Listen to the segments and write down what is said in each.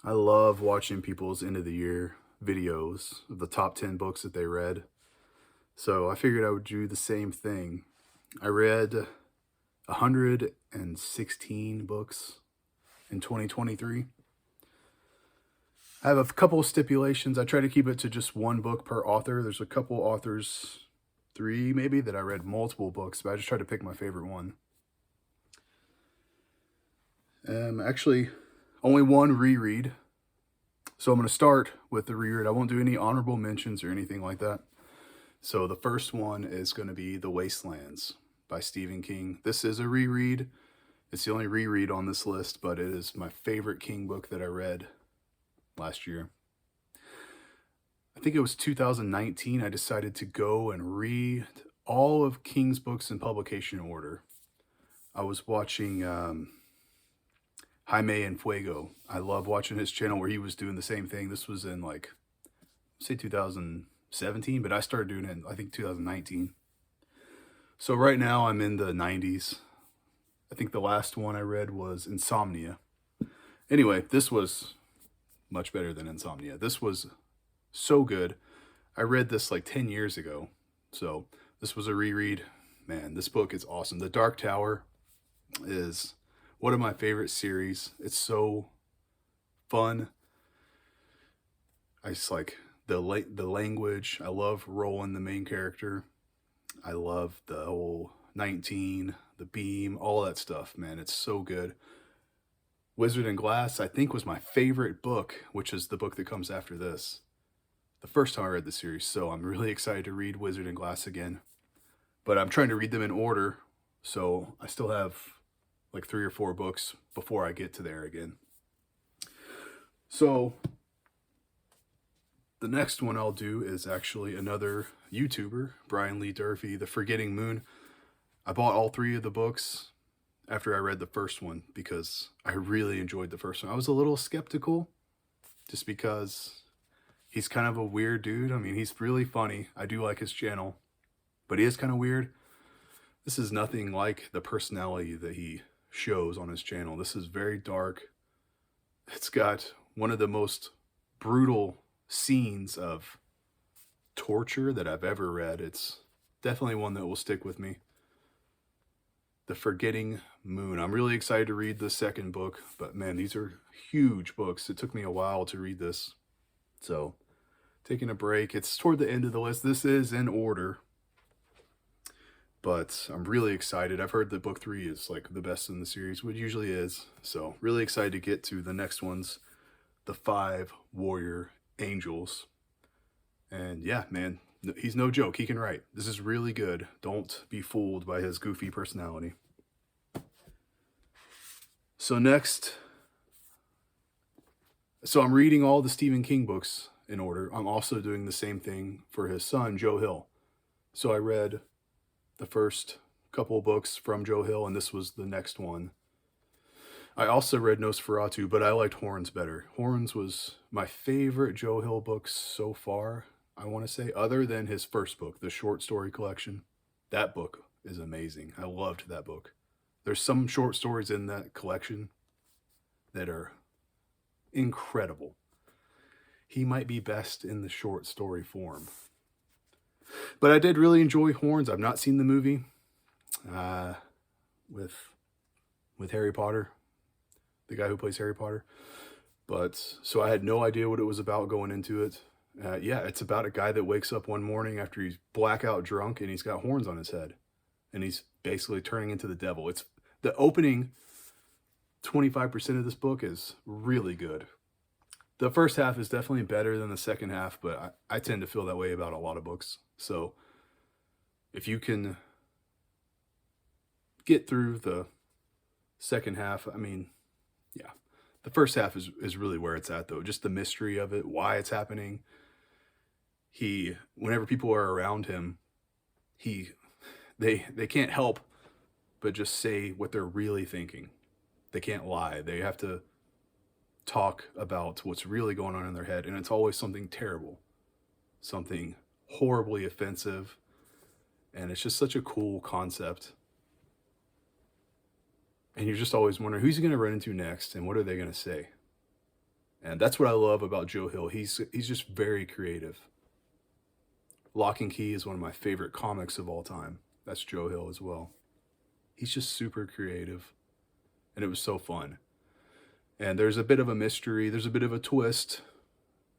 I love watching people's end of the year videos of the top 10 books that they read. So I figured I would do the same thing. I read 116 books in 2023. I have a couple of stipulations. I try to keep it to just one book per author. There's a couple authors, three maybe, that I read multiple books, but I just try to pick my favorite one. Actually, only one reread. So I'm going to start with the reread. I won't do any honorable mentions or anything like that. So the first one is going to be The Wastelands by Stephen King. This is a reread. It's the only reread on this list, but it is my favorite King book that I read last year. I think it was 2019. I decided to go and read all of King's books in publication order. I was watching Jaime and Fuego. I love watching his channel where he was doing the same thing. This was in like, say 2017, but I started doing it in, I think, 2019. So right now I'm in the 90s. I think the last one I read was Insomnia. Anyway, this was much better than Insomnia. This was so good. I read this like 10 years ago. So this was a reread. Man, this book is awesome. The Dark Tower is one of my favorite series. It's so fun. I just like the language. I love Roland, the main character. I love the whole 19, the beam, all that stuff, man. It's so good. Wizard and Glass, I think, was my favorite book, which is the book that comes after this. The first time I read the series, so I'm really excited to read Wizard and Glass again. But I'm trying to read them in order, so I still have like 3 or 4 books before I get to there again. So the next one I'll do is actually another YouTuber, Brian Lee Durfee, The Forgetting Moon. I bought all 3 of the books after I read the first one because I really enjoyed the first one. I was a little skeptical just because he's kind of a weird dude. I mean, he's really funny. I do like his channel, but he is kind of weird. This is nothing like the personality that he shows on his channel. This is very dark. It's got one of the most brutal scenes of torture that I've ever read. It's definitely one that will stick with me. The Forgetting Moon. I'm really excited to read the second book, but man, these are huge books. It took me a while to read this. So, taking a break. It's toward the end of the list. This is in order, but I'm really excited. I've heard that book 3 is like the best in the series, which usually is. So, really excited to get to the next ones, The 5 Warrior Angels. And yeah, man, he's no joke. He can write. This is really good. Don't be fooled by his goofy personality. So next, I'm reading all the Stephen King books in order. I'm also doing the same thing for his son, Joe Hill. So I read the first couple of books from Joe Hill, and this was the next one. I also read Nosferatu, but I liked Horns better. Horns was my favorite Joe Hill book so far, I want to say, other than his first book, the short story collection. That book is amazing. I loved that book. There's some short stories in that collection that are incredible. He might be best in the short story form. But I did really enjoy Horns. I've not seen the movie with Harry Potter, the guy who plays Harry Potter. But so I had no idea what it was about going into it. Yeah, it's about a guy that wakes up one morning after he's blackout drunk and he's got horns on his head, and he's basically turning into the devil. It's the opening 25% of this book is really good. The first half is definitely better than the second half, but I tend to feel that way about a lot of books. So if you can get through the second half, I mean, yeah. The first half is really where it's at, though. Just the mystery of it, why it's happening. Whenever people are around him, they can't help but just say what they're really thinking. They can't lie. They have to talk about what's really going on in their head, and it's always something terrible, something horribly offensive, and it's just such a cool concept. And you're just always wondering who's he going to run into next and what are they going to say. And that's what I love about Joe Hill. He's just very creative. Lock and Key is one of my favorite comics of all time. That's Joe Hill as well. He's just super creative, and it was so fun. And there's a bit of a mystery, there's a bit of a twist,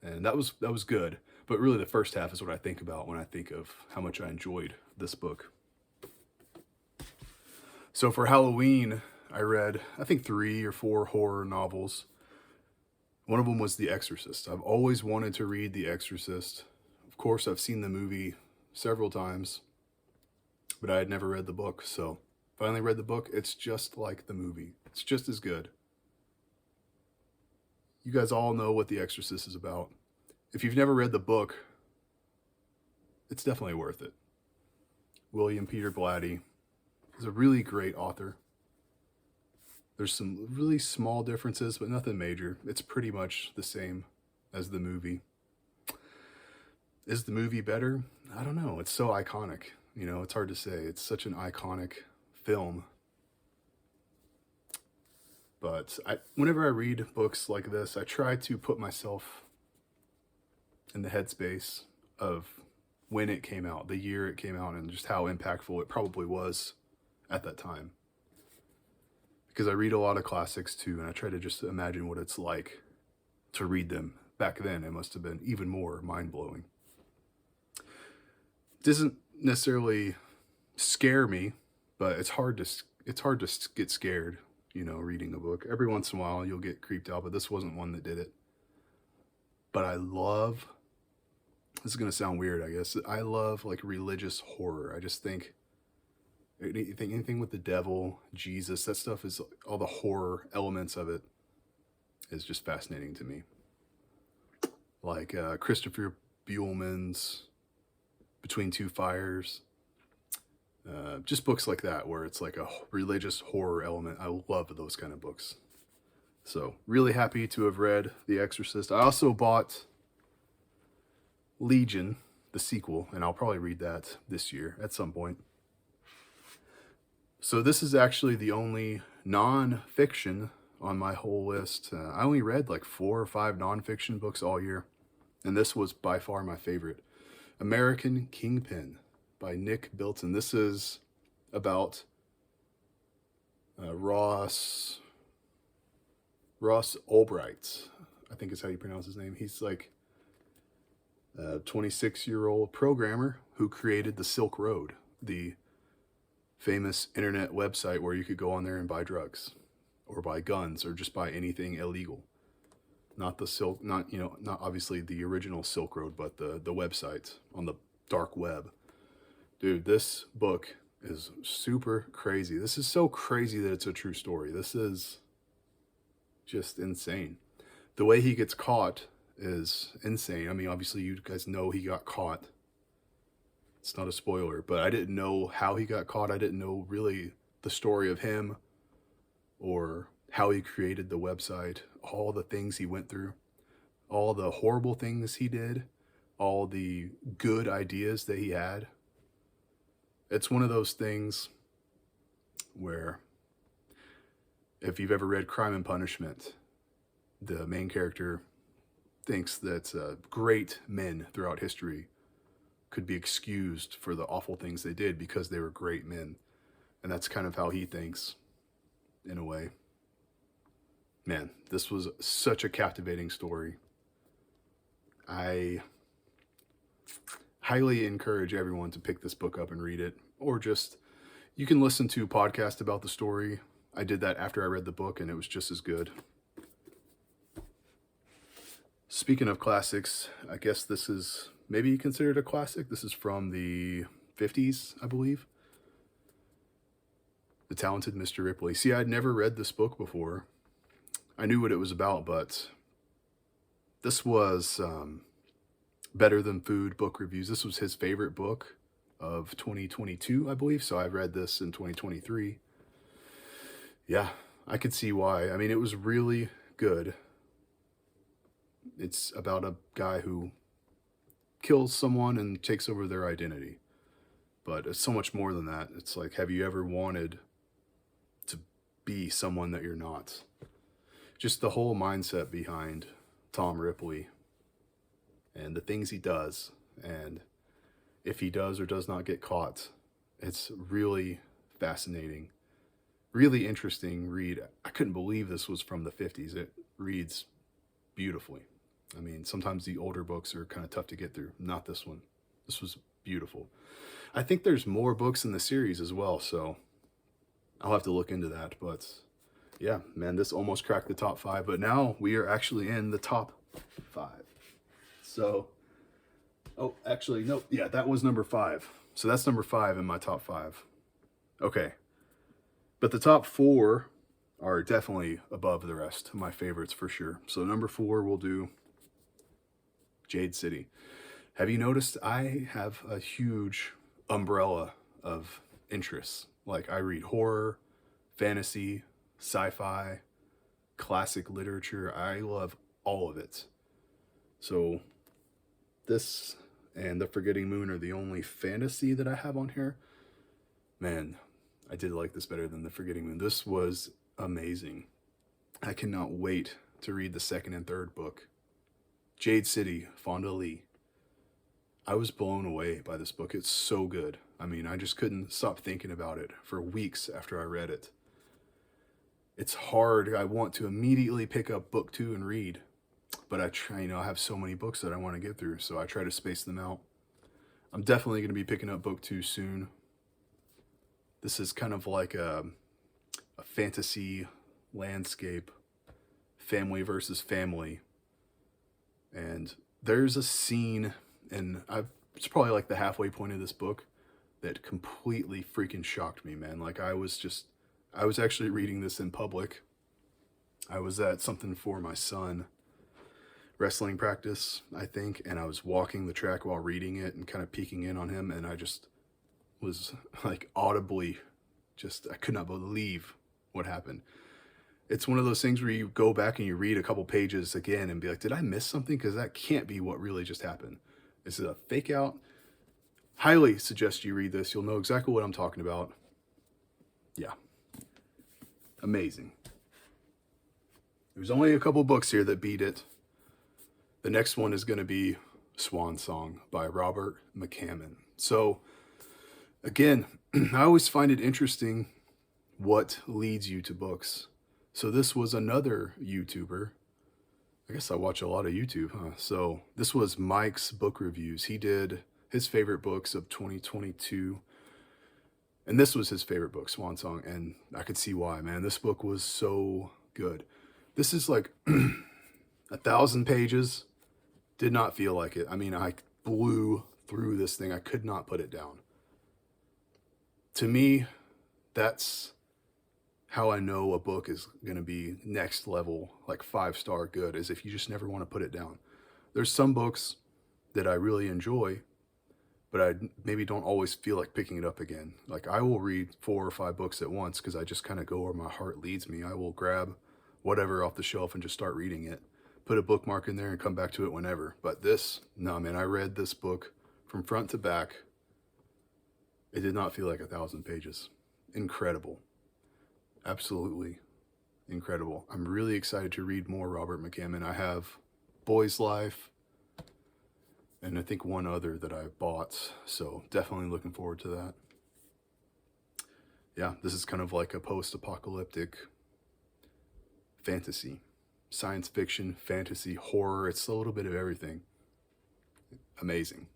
and that was good. But really, the first half is what I think about when I think of how much I enjoyed this book. So for Halloween, I read, I think, 3 or 4 horror novels. One of them was The Exorcist. I've always wanted to read The Exorcist. Of course, I've seen the movie several times, but I had never read the book. So finally read the book. It's just like the movie. It's just as good. You guys all know what The Exorcist is about. If you've never read the book, it's definitely worth it. William Peter Blatty is a really great author. There's some really small differences, but nothing major. It's pretty much the same as the movie. Is the movie better? I don't know. It's so iconic. You know, it's hard to say. It's such an iconic film. But whenever I read books like this, I try to put myself in the headspace of when it came out, the year it came out, and just how impactful it probably was at that time. Because I read a lot of classics too, and I try to just imagine what it's like to read them. Back then, it must have been even more mind-blowing. It doesn't necessarily scare me, but it's hard to get scared, you know, reading a book. Every once in a while, you'll get creeped out, but this wasn't one that did it. But I love, this is going to sound weird, I guess, I love like religious horror. I just think anything with the devil, Jesus, that stuff is, all the horror elements of it is just fascinating to me. Like Christopher Buehlman's Between Two Fires, just books like that where it's like a religious horror element. I love those kind of books. So really happy to have read The Exorcist. I also bought Legion, the sequel, and I'll probably read that this year at some point. So this is actually the only non-fiction on my whole list. I only read like 4 or 5 non-fiction books all year, and this was by far my favorite. American Kingpin by Nick Bilton. This is about Ross Ulbright, I think is how you pronounce his name. He's like a 26-year-old programmer who created the Silk Road, the famous internet website where you could go on there and buy drugs or buy guns or just buy anything illegal. Not the silk, not obviously the original Silk Road, but the website on the dark web. Dude, this book is super crazy. This is so crazy that it's a true story. This is just insane. The way he gets caught is insane. I mean, obviously you guys know he got caught. It's not a spoiler, but I didn't know how he got caught. I didn't know really the story of him or how he created the website, all the things he went through, all the horrible things he did, all the good ideas that he had. It's one of those things where if you've ever read Crime and Punishment, the main character thinks that great men throughout history could be excused for the awful things they did because they were great men. And that's kind of how he thinks, in a way. Man, this was such a captivating story. I highly encourage everyone to pick this book up and read it, or just, you can listen to a podcast about the story. I did that after I read the book, and it was just as good. Speaking of classics, I guess this is maybe considered a classic. This is from the 50s, I believe. The Talented Mr. Ripley. See, I'd never read this book before. I knew what it was about, but this was Better Than Food book reviews. This was his favorite book of 2022, I believe. So I read this in 2023. Yeah, I could see why. I mean, it was really good. It's about a guy who kills someone and takes over their identity. But it's so much more than that. It's like, have you ever wanted to be someone that you're not? Just the whole mindset behind Tom Ripley and the things he does, and if he does or does not get caught. It's really fascinating, really interesting read. I couldn't believe this was from the 50s. It reads beautifully. I mean, sometimes the older books are kind of tough to get through. Not this one. This was beautiful. I think there's more books in the series as well, so I'll have to look into that. But yeah, man, this almost cracked the top 5, but now we are actually in the top 5. So, oh, actually, no, yeah, that was number 5. So that's number 5 in my top 5. Okay. But the top 4 are definitely above the rest. My favorites for sure. So number 4, we'll do Jade City. Have you noticed I have a huge umbrella of interests? Like, I read horror, fantasy, sci-fi, classic literature. I love all of it. So this and The Forgetting Moon are the only fantasy that I have on here. Man, I did like this better than The Forgetting Moon. This was amazing. I cannot wait to read the second and third book. Jade City, Fonda Lee. I was blown away by this book. It's so good. I mean, I just couldn't stop thinking about it for weeks after I read it. It's hard. I want to immediately pick up book 2 and read, but I try, I have so many books that I want to get through, so I try to space them out. I'm definitely going to be picking up book 2 soon. This is kind of like a fantasy landscape, family versus family. And there's a scene, and it's probably like the halfway point of this book, that completely freaking shocked me, man. Like, I was actually reading this in public. I was at something for my son, wrestling practice, I think, and I was walking the track while reading it and kind of peeking in on him, and I just was like audibly I could not believe what happened. It's one of those things where you go back and you read a couple pages again and be like, did I miss something? Because that can't be what really just happened. This is a fake out. Highly suggest you read this. You'll know exactly what I'm talking about. Yeah. Amazing. There's only a couple books here that beat it. The next one is going to be Swan Song by Robert McCammon. So, again, I always find it interesting what leads you to books. So this was another YouTuber. I guess I watch a lot of YouTube, huh? So this was Mike's Book Reviews. He did his favorite books of 2022. And this was his favorite book, Swan Song. And I could see why, man. This book was so good. This is like 1,000 pages. Did not feel like it. I mean, I blew through this thing. I could not put it down. To me, that's how I know a book is going to be next level, like 5-star good, is if you just never want to put it down. There's some books that I really enjoy, but I maybe don't always feel like picking it up again. Like, I will read 4 or 5 books at once because I just kind of go where my heart leads me. I will grab whatever off the shelf and just start reading it, put a bookmark in there and come back to it whenever. But this, no, man, I read this book from front to back. It did not feel like 1,000 pages. Incredible. Absolutely incredible. I'm really excited to read more Robert McCammon. I have Boy's Life and I think one other that I bought, so definitely looking forward to that. Yeah, this is kind of like a post-apocalyptic fantasy, science fiction, fantasy, horror. It's a little bit of everything. Amazing.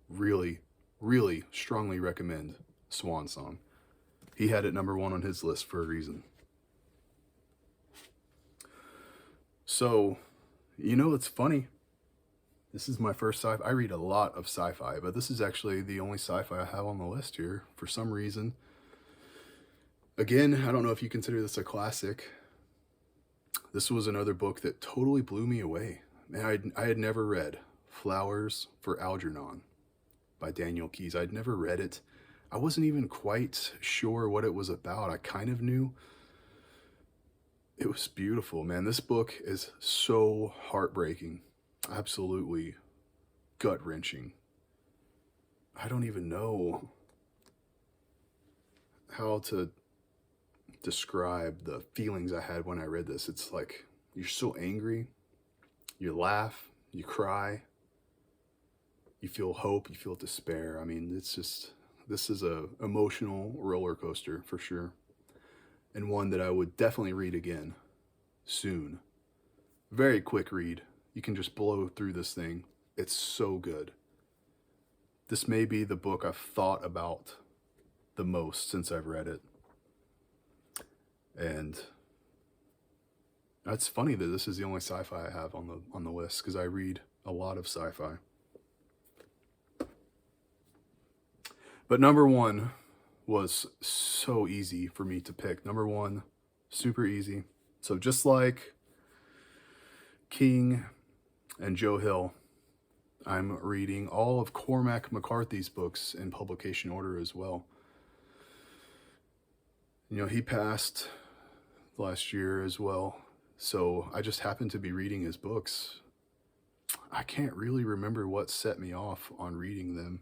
Really, really strongly recommend Swan Song. He had it number 1 on his list for a reason. So, it's funny. This is my first sci-fi. I read a lot of sci-fi, but this is actually the only sci-fi I have on the list here for some reason. Again, I don't know if you consider this a classic. This was another book that totally blew me away. Man, I had never read Flowers for Algernon by Daniel Keyes. I'd never read it. I wasn't even quite sure what it was about. I kind of knew. It was beautiful, man. This book is so heartbreaking. Absolutely gut-wrenching. I don't even know how to describe the feelings I had when I read this. It's like, you're so angry. You laugh, you cry, you feel hope, you feel despair. I mean, this is a emotional roller coaster for sure, and one that I would definitely read again soon. Very quick read. You can just blow through this thing. It's so good. This may be the book I've thought about the most since I've read it. And it's funny that this is the only sci-fi I have on the list, because I read a lot of sci-fi. But number one was so easy for me to pick. Number one, super easy. So just like King and Joe Hill, I'm reading all of Cormac McCarthy's books in publication order as well. You know, he passed last year as well, so I just happened to be reading his books. I can't really remember what set me off on reading them.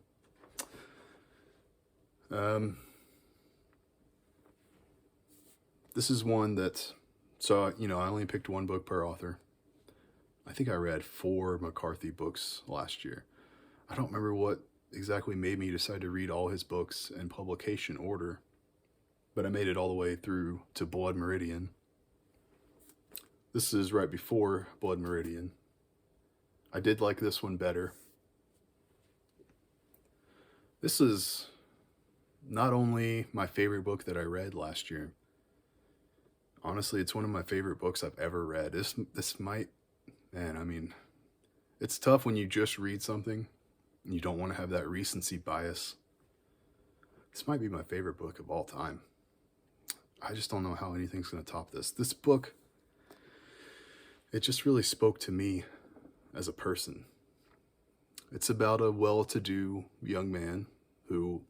This is one that, so, you know, I only picked one book per author. I think I read 4 McCarthy books last year. I don't remember what exactly made me decide to read all his books in publication order, but I made it all the way through to Blood Meridian. This is right before Blood Meridian. I did like this one better. This is not only my favorite book that I read last year. Honestly, it's one of my favorite books I've ever read. This might, man, I mean, it's tough when you just read something and you don't want to have that recency bias. This might be my favorite book of all time. I just don't know how anything's going to top this. This book, it just really spoke to me as a person. It's about a well-to-do young man who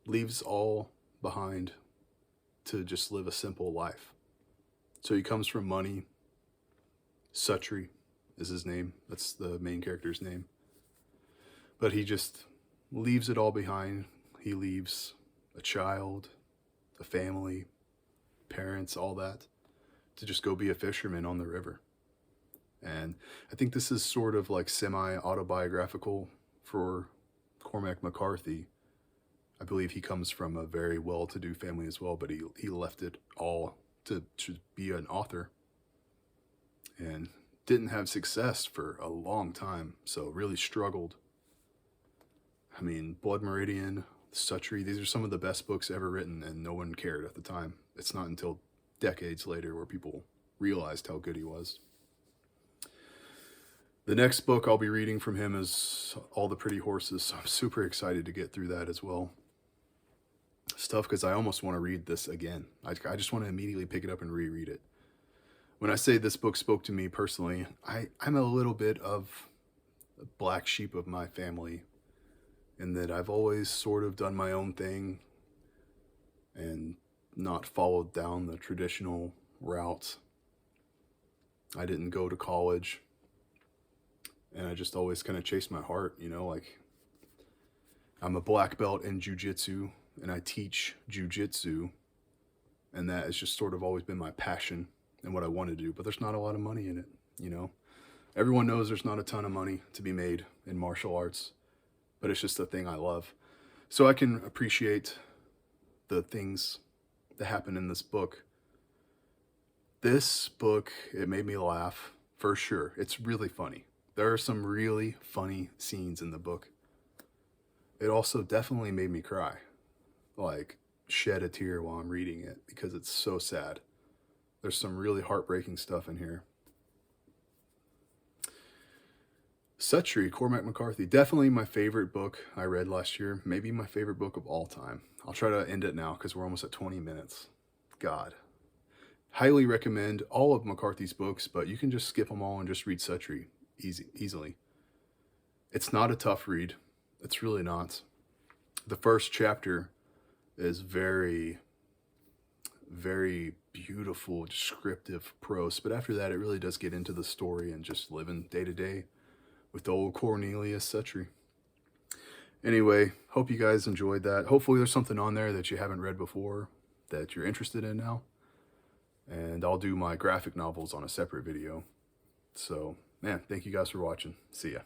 leaves all behind to just live a simple life. So he comes from money. Suttree is his name. That's the main character's name. But he just leaves it all behind. He leaves a child, a family, parents, all that, to just go be a fisherman on the river. And I think this is sort of like semi-autobiographical for Cormac McCarthy. I believe he comes from a very well-to-do family as well, but he left it all to be an author and didn't have success for a long time, so really struggled. I mean, Blood Meridian, Suttree, these are some of the best books ever written, and no one cared at the time. It's not until decades later where people realized how good he was. The next book I'll be reading from him is All the Pretty Horses, so I'm super excited to get through that as well. It's tough because I almost want to read this again. I just want to immediately pick it up and reread it. When I say this book spoke to me personally, I'm a little bit of a black sheep of my family, in that I've always sort of done my own thing and not followed down the traditional route. I didn't go to college, and I just always kind of chased my heart, you know, like I'm a black belt in jiu-jitsu, and I teach jiu-jitsu, and that has just sort of always been my passion and what I want to do, but there's not a lot of money in it, you know. Everyone knows there's not a ton of money to be made in martial arts, but it's just a thing I love. So I can appreciate the things that happen in this book. This book, it made me laugh, for sure. It's really funny. There are some really funny scenes in the book. It also definitely made me cry. Like, shed a tear while I'm reading it, because it's so sad. There's some really heartbreaking stuff in here. Suttree, Cormac McCarthy, definitely my favorite book I read last year. Maybe my favorite book of all time. I'll try to end it now because we're almost at 20 minutes. God. Highly recommend all of McCarthy's books, but you can just skip them all and just read Suttree easily. It's not a tough read. It's really not. The first chapter is very, very beautiful, descriptive prose, but after that it really does get into the story and just living day to day with old Cornelius Suttree. Anyway, hope you guys enjoyed that. Hopefully there's something on there that you haven't read before that you're interested in now, and I'll do my graphic novels on a separate video. So man, thank you guys for watching. See ya.